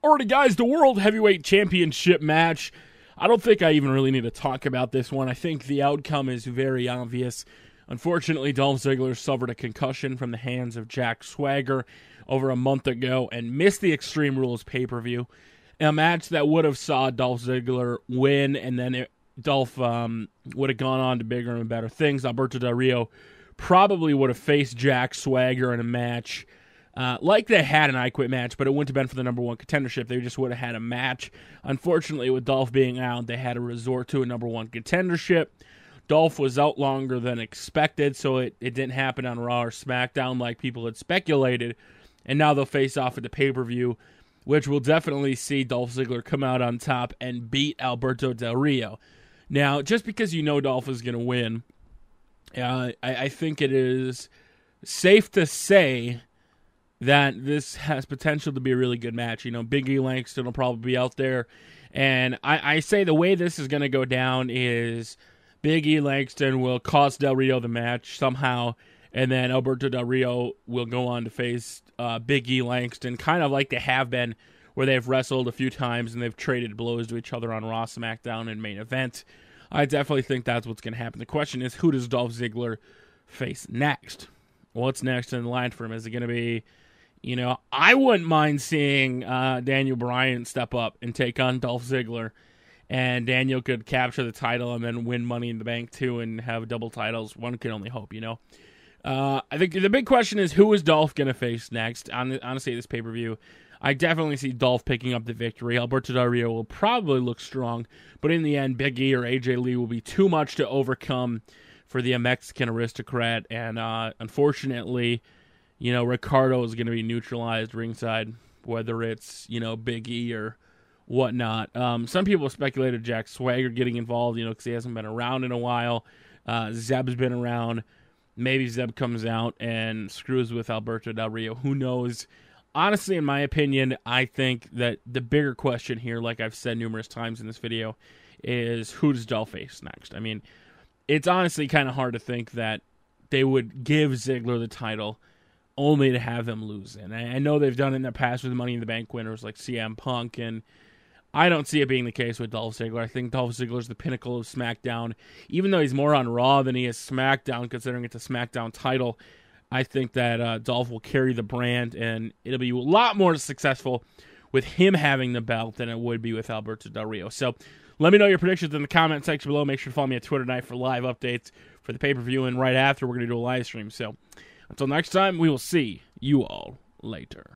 Alrighty, guys, the World Heavyweight Championship match. I don't think I even really need to talk about this one. I think the outcome is very obvious. Unfortunately, Dolph Ziggler suffered a concussion from the hands of Jack Swagger over a month ago and missed the Extreme Rules pay-per-view. A match that would have saw Dolph Ziggler win, and then Dolph would have gone on to bigger and better things. Alberto Del Rio probably would have faced Jack Swagger in a match like they had an I Quit match, but it wouldn't have been for the number one contendership. They just would have had a match. Unfortunately, with Dolph being out, they had to resort to a number one contendership. Dolph was out longer than expected, so it didn't happen on Raw or SmackDown like people had speculated. And now they'll face off at the pay-per-view, which will definitely see Dolph Ziggler come out on top and beat Alberto Del Rio. Now, just because you know Dolph is going to win, I think it is safe to say that this has potential to be a really good match. You know, Big E Langston will probably be out there. And I say the way this is going to go down is Big E Langston will cost Del Rio the match somehow, and then Alberto Del Rio will go on to face Big E Langston, kind of like they have been, where they've wrestled a few times and they've traded blows to each other on Raw, SmackDown, and main event. I definitely think that's what's going to happen. The question is, who does Dolph Ziggler face next? What's next in line for him? Is it going to be... You know, I wouldn't mind seeing Daniel Bryan step up and take on Dolph Ziggler, and Daniel could capture the title and then win Money in the Bank too and have double titles. One can only hope, you know. I think the big question is, who is Dolph going to face next? Honestly, this pay-per-view, I definitely see Dolph picking up the victory. Alberto Del Rio will probably look strong, but in the end, Big E or AJ Lee will be too much to overcome for the Mexican aristocrat, and unfortunately... You know, Ricardo is going to be neutralized ringside, whether it's, you know, Big E or whatnot. Some people have speculated Jack Swagger getting involved, you know, because he hasn't been around in a while. Zeb's been around. Maybe Zeb comes out and screws with Alberto Del Rio. Who knows? Honestly, in my opinion, I think that the bigger question here, like I've said numerous times in this video, is who does Dolph face next? I mean, it's honestly kind of hard to think that they would give Ziggler the title only to have them lose. And I know they've done it in the past with Money in the Bank winners like CM Punk, and I don't see it being the case with Dolph Ziggler. I think Dolph Ziggler is the pinnacle of SmackDown. Even though he's more on Raw than he is SmackDown, considering it's a SmackDown title, I think that Dolph will carry the brand, and it'll be a lot more successful with him having the belt than it would be with Alberto Del Rio. So let me know your predictions in the comment section below. Make sure to follow me on Twitter tonight for live updates for the pay-per-view, and right after, we're going to do a live stream. So until next time, we will see you all later.